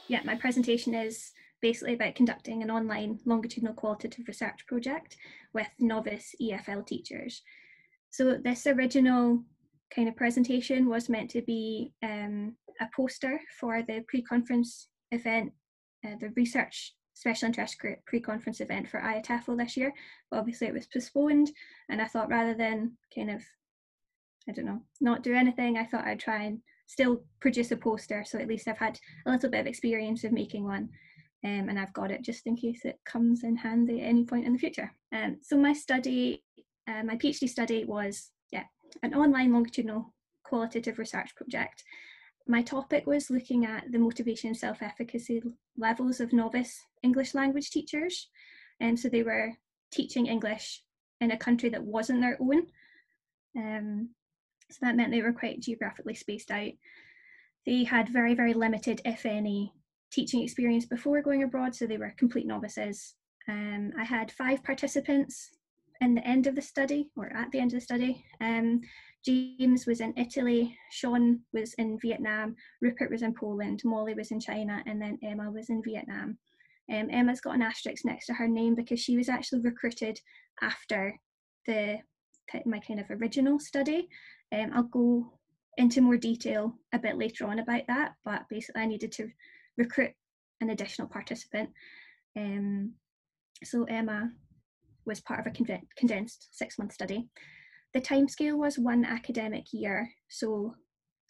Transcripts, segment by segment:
yeah, my presentation is basically about conducting an online longitudinal qualitative research project with novice EFL teachers. So this original kind of presentation was meant to be a poster for the pre-conference event, the research special interest group pre-conference event for IATEFL this year, but obviously it was postponed, and I thought rather than kind of, I don't know, not do anything, I thought I'd try and still produce a poster, so at least I've had a little bit of experience of making one, and I've got it just in case it comes in handy at any point in the future. So my study, my PhD study was an online longitudinal qualitative research project. My topic was looking at the motivation and self-efficacy levels of novice English language teachers. And so they were teaching English in a country that wasn't their own. So that meant they were quite geographically spaced out. They had very, very limited, if any, teaching experience before going abroad, so they were complete novices. I had 5 participants in the end of the study, or at the end of the study. James was in Italy, Sean was in Vietnam, Rupert was in Poland, Molly was in China, and then Emma was in Vietnam. Emma's got an asterisk next to her name because she was actually recruited after my kind of original study. I'll go into more detail a bit later on about that, but basically I needed to recruit an additional participant. So Emma was part of a condensed 6-month study. The timescale was 1 academic year, so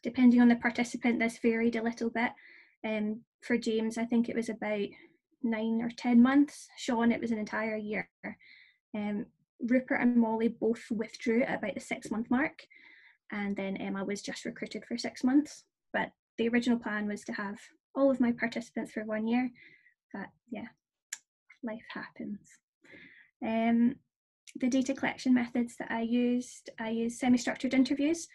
depending on the participant, this varied a little bit. For James, I think it was about 9 or 10 months. Sean, it was an entire year. Rupert and Molly both withdrew at about the 6-month mark, and then Emma was just recruited for 6 months. But the original plan was to have all of my participants for 1 year, but yeah, life happens. The data collection methods that I used semi-structured interviews.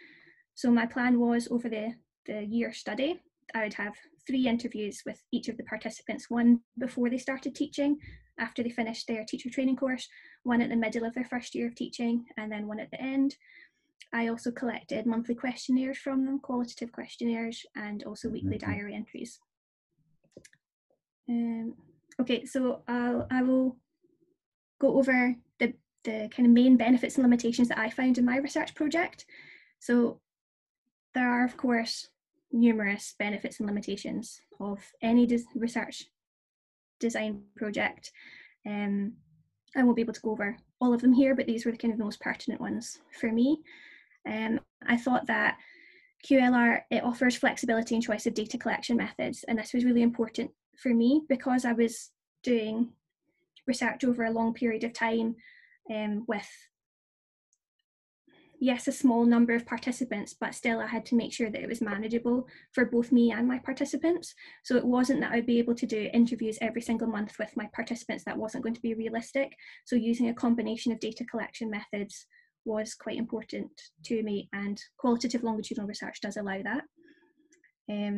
So my plan was over the year study, I would have 3 interviews with each of the participants, 1 before they started teaching, after they finished their teacher training course, 1 at the middle of their first year of teaching, and then 1 at the end. I also collected monthly questionnaires from them, qualitative questionnaires, and also weekly diary entries. Okay, so I will go over the kind of main benefits and limitations that I found in my research project. So there are, of course, numerous benefits and limitations of any research design project. I won't be able to go over all of them here, but these were the kind of the most pertinent ones for me. I thought that QLR, it offers flexibility and choice of data collection methods, and this was really important for me because I was doing research over a long period of time with, yes, a small number of participants, but still I had to make sure that it was manageable for both me and my participants. So it wasn't that I'd be able to do interviews every single month with my participants. That wasn't going to be realistic. So using a combination of data collection methods was quite important to me, and qualitative longitudinal research does allow that.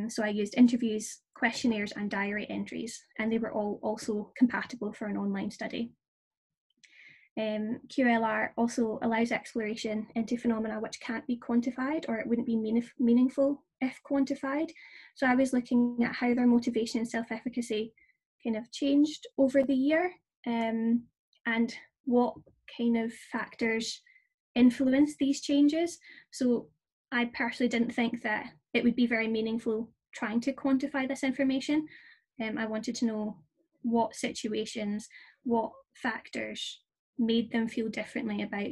So I used interviews, questionnaires, and diary entries, and they were all also compatible for an online study. QLR also allows exploration into phenomena which can't be quantified, or it wouldn't be meaningful if quantified. So I was looking at how their motivation and self-efficacy kind of changed over the year, and what kind of factors influence these changes. So I personally didn't think that it would be very meaningful trying to quantify this information. I wanted to know what situations, what factors made them feel differently about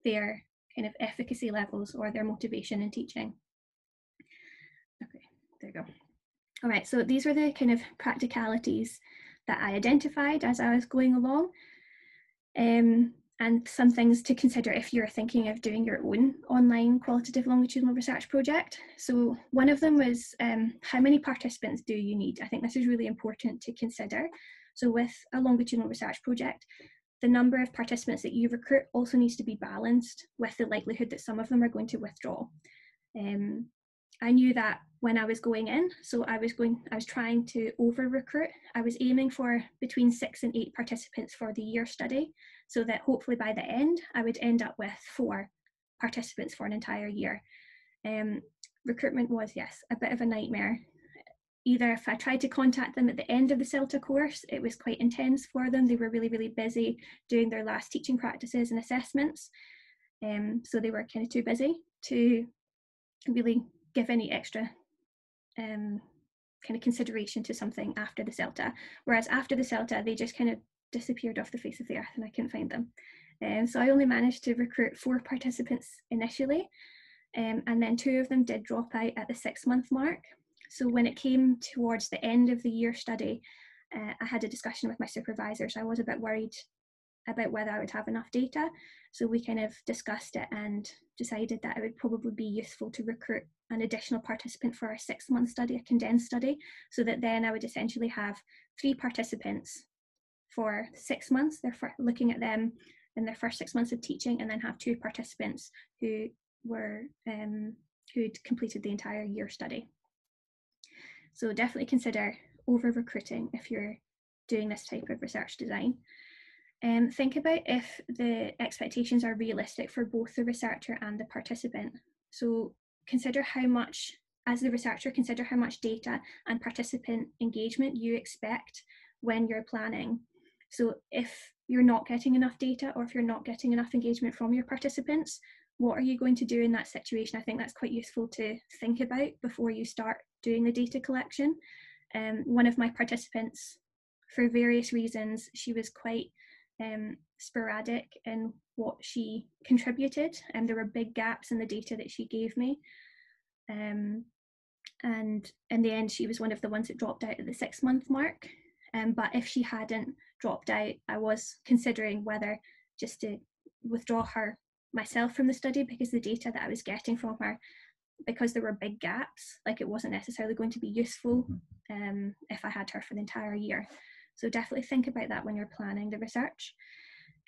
their kind of efficacy levels or their motivation in teaching. Okay, there you go. All right, so these were the kind of practicalities that I identified as I was going along. And some things to consider if you're thinking of doing your own online qualitative longitudinal research project. So one of them was how many participants do you need? I think this is really important to consider. So with a longitudinal research project, the number of participants that you recruit also needs to be balanced with the likelihood that some of them are going to withdraw. I knew that when I was going in, so I was trying to over recruit. I was aiming for between 6 and 8 participants for the year study, so that hopefully by the end, I would end up with 4 participants for an entire year. Recruitment was, yes, a bit of a nightmare. either if I tried to contact them at the end of the CELTA course, it was quite intense for them. They were really, really busy doing their last teaching practices and assessments. So they were kind of too busy to really give any extra kind of consideration to something after the CELTA. Whereas after the CELTA, they just kind of disappeared off the face of the earth and I couldn't find them. So I only managed to recruit 4 participants initially, and then 2 of them did drop out at the 6-month mark. So when it came towards the end of the year study, I had a discussion with my supervisors. I was a bit worried about whether I would have enough data. So we kind of discussed it and decided that it would probably be useful to recruit an additional participant for a 6-month study, a condensed study, so that then I would essentially have 3 participants for 6 months. They're looking at them in their first 6 months of teaching, and then have 2 participants who were who'd completed the entire year study. So definitely consider over-recruiting if you're doing this type of research design. Think about if the expectations are realistic for both the researcher and the participant. So consider how much, as the researcher, consider how much data and participant engagement you expect when you're planning. So if you're not getting enough data, or if you're not getting enough engagement from your participants, what are you going to do in that situation? I think that's quite useful to think about before you start doing the data collection. One of my participants, for various reasons, she was quite sporadic in what she contributed, and there were big gaps in the data that she gave me. And in the end, she was one of the ones that dropped out at the 6-month mark. But if she hadn't dropped out, I was considering whether just to withdraw her myself from the study, because the data that I was getting from her, because there were big gaps, like it wasn't necessarily going to be useful if I had her for the entire year. So definitely think about that when you're planning the research.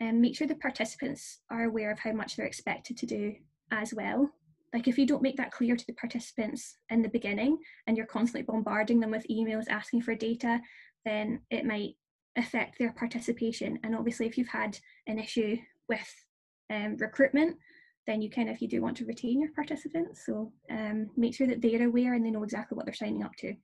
And make sure the participants are aware of how much they're expected to do as well. Like if you don't make that clear to the participants in the beginning, and you're constantly bombarding them with emails asking for data, then it might affect their participation. And obviously if you've had an issue with recruitment, then you do want to retain your participants. So make sure that they're aware and they know exactly what they're signing up to.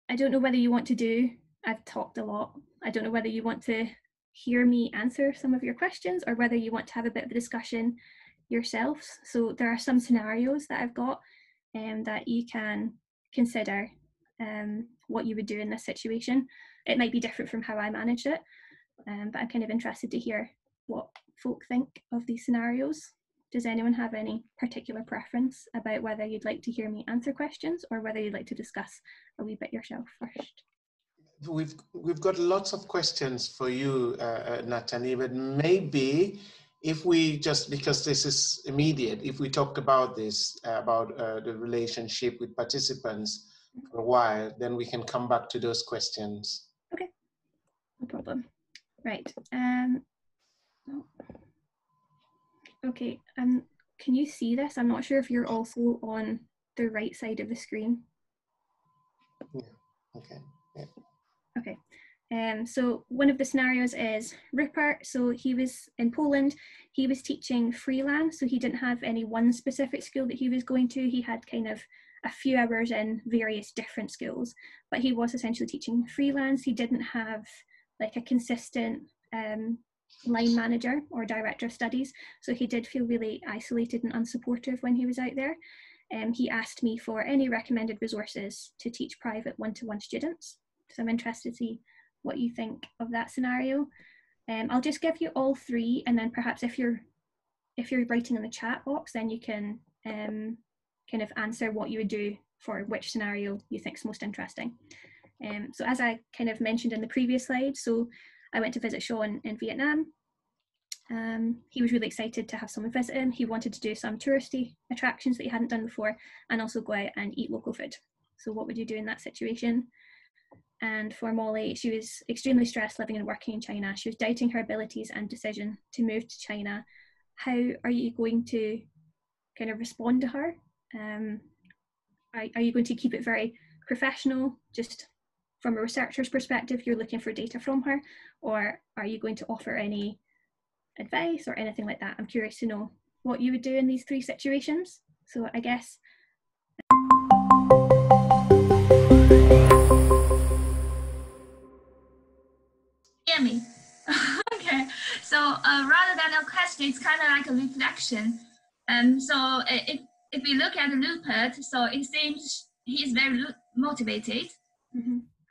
I don't know whether you want to do, I've talked a lot. I don't know whether you want to hear me answer some of your questions, or whether you want to have a bit of a discussion yourselves. So there are some scenarios that I've got that you can consider what you would do in this situation. It might be different from how I managed it, but I'm kind of interested to hear what folk think of these scenarios. Does anyone have any particular preference about whether you'd like to hear me answer questions, or whether you'd like to discuss a wee bit yourself first? We've got lots of questions for you, Natalie, but maybe if we just, because this is immediate, if we talked about this, about the relationship with participants for a while, then we can come back to those questions. Okay, no problem. Right. Okay, can you see this? I'm not sure if you're also on the right side of the screen. Yeah, okay. Yeah. Okay, so one of the scenarios is Rupert. So he was in Poland, he was teaching freelance, so he didn't have any one specific school that he was going to. He had kind of a few hours in various different schools, but he was essentially teaching freelance. He didn't have like a consistent line manager or director of studies, so he did feel really isolated and unsupportive when he was out there. He asked me for any recommended resources to teach private one-to-one students. So I'm interested to see what you think of that scenario. I'll just give you all 3, and then perhaps if you're writing in the chat box, then you can kind of answer what you would do for which scenario you think is most interesting. So as I kind of mentioned in the previous slide, so I went to visit Sean in Vietnam. He was really excited to have someone visit him. He wanted to do some touristy attractions that he hadn't done before, and also go out and eat local food. So what would you do in that situation? And for Molly, she was extremely stressed living and working in China. She was doubting her abilities and decision to move to China. How are you going to kind of respond to her? Are you going to keep it very professional, just from a researcher's perspective, you're looking for data from her, or are you going to offer any advice or anything like that? I'm curious to know what you would do in these 3 situations. So I guess rather than a question, it's kind of like a reflection. So if we look at Rupert, so it seems he's very motivated,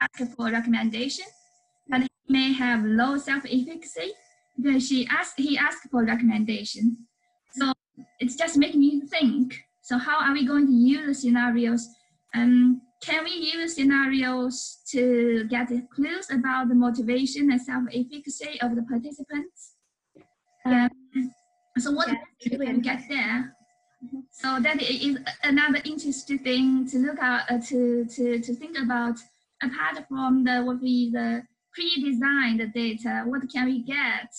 asking for a recommendation, but he may have low self-efficacy because he asked for recommendation. So it's just making me think, so how are we going to use the scenarios? Can we use scenarios to get clues about the motivation and self-efficacy of the participants? So what can we get there? So that is another interesting thing to look at, to think about. Apart from the pre-designed data, what can we get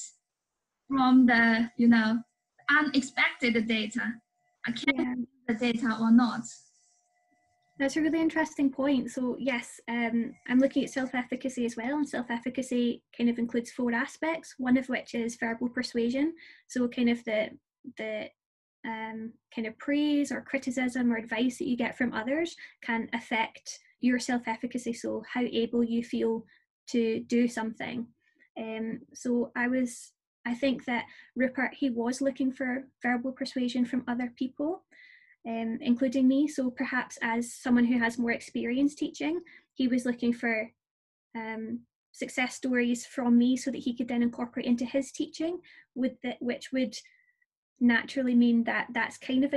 from the unexpected data? Can we use the data or not? That's a really interesting point. So yes, I'm looking at self-efficacy as well, and self-efficacy kind of includes 4 aspects, one of which is verbal persuasion. So kind of the kind of praise or criticism or advice that you get from others can affect your self-efficacy, so how able you feel to do something. So I think that Rupert, he was looking for verbal persuasion from other people, including me. So perhaps as someone who has more experience teaching, he was looking for success stories from me so that he could then incorporate into his teaching, which would naturally mean that that's kind of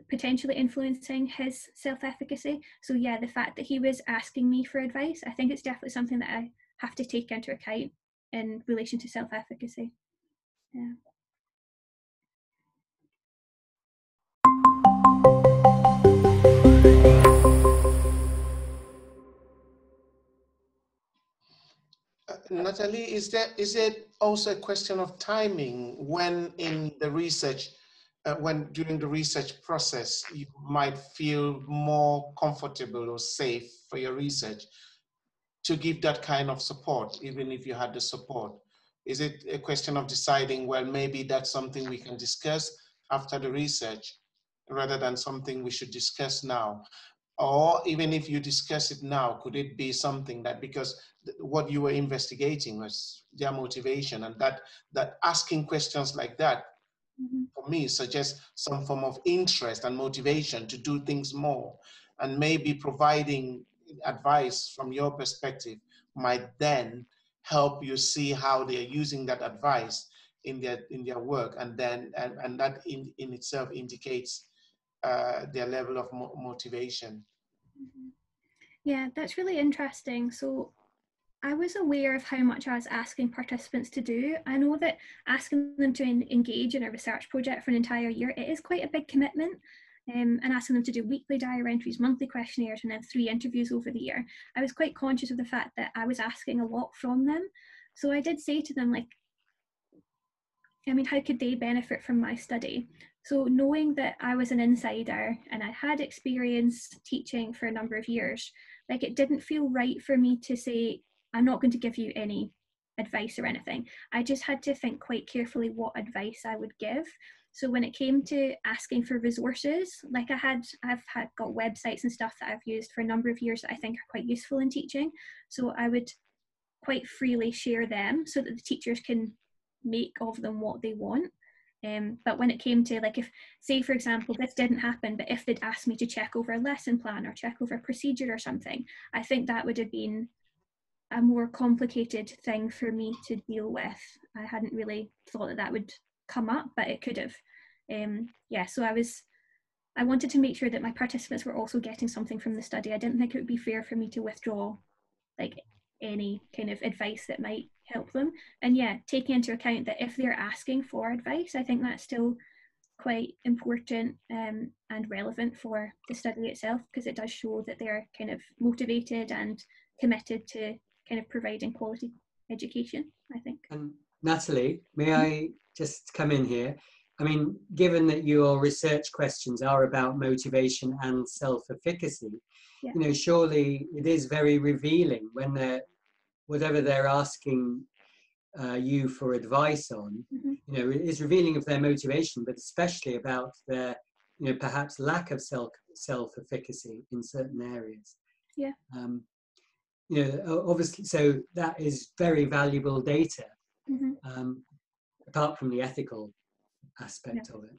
potentially influencing his self-efficacy. So yeah, the fact that he was asking me for advice, I think it's definitely something that I have to take into account in relation to self-efficacy. Yeah. Natalie, is it also a question of timing when in the research, when during the research process, you might feel more comfortable or safe for your research to give that kind of support, even if you had the support? Is it a question of deciding, well, maybe that's something we can discuss after the research rather than something we should discuss now? Or even if you discuss it now, could it be something that, because what you were investigating was their motivation, and that asking questions like that, for me, suggests some form of interest and motivation to do things more, and maybe providing advice from your perspective might then help you see how they are using that advice in their work, and then and that in itself indicates their level of motivation. Yeah, that's really interesting. So I was aware of how much I was asking participants to do. I know that asking them to engage in a research project for an entire year, it is quite a big commitment. And asking them to do weekly diary entries, monthly questionnaires, and then 3 interviews over the year. I was quite conscious of the fact that I was asking a lot from them. So I did say to them, like, I mean, how could they benefit from my study? So knowing that I was an insider and I had experience teaching for a number of years, like, it didn't feel right for me to say, I'm not going to give you any advice or anything. I just had to think quite carefully what advice I would give. So when it came to asking for resources, like I've got websites and stuff that I've used for a number of years that I think are quite useful in teaching. So I would quite freely share them so that the teachers can make of them what they want. But when it came to, like, if, say for example, this didn't happen, but if they'd asked me to check over a lesson plan or check over a procedure or something, I think that would have been a more complicated thing for me to deal with. I hadn't really thought that would come up, but it could have. Yeah, so I wanted to make sure that my participants were also getting something from the study. I didn't think it would be fair for me to withdraw like any kind of advice that might help them. And yeah, taking into account that if they're asking for advice, I think that's still quite important and relevant for the study itself, because it does show that they're kind of motivated and committed to kind of providing quality education, I think. Natalie, may I just come in here? I mean, given that your research questions are about motivation and self-efficacy, Yeah. you know, surely it is very revealing when whatever they're asking you for advice on, you know, it is revealing of their motivation, but especially about their, you know, perhaps lack of self-efficacy in certain areas. Yeah. You know, obviously, so that is very valuable data. apart from the ethical aspect of it.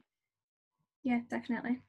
Yeah, definitely.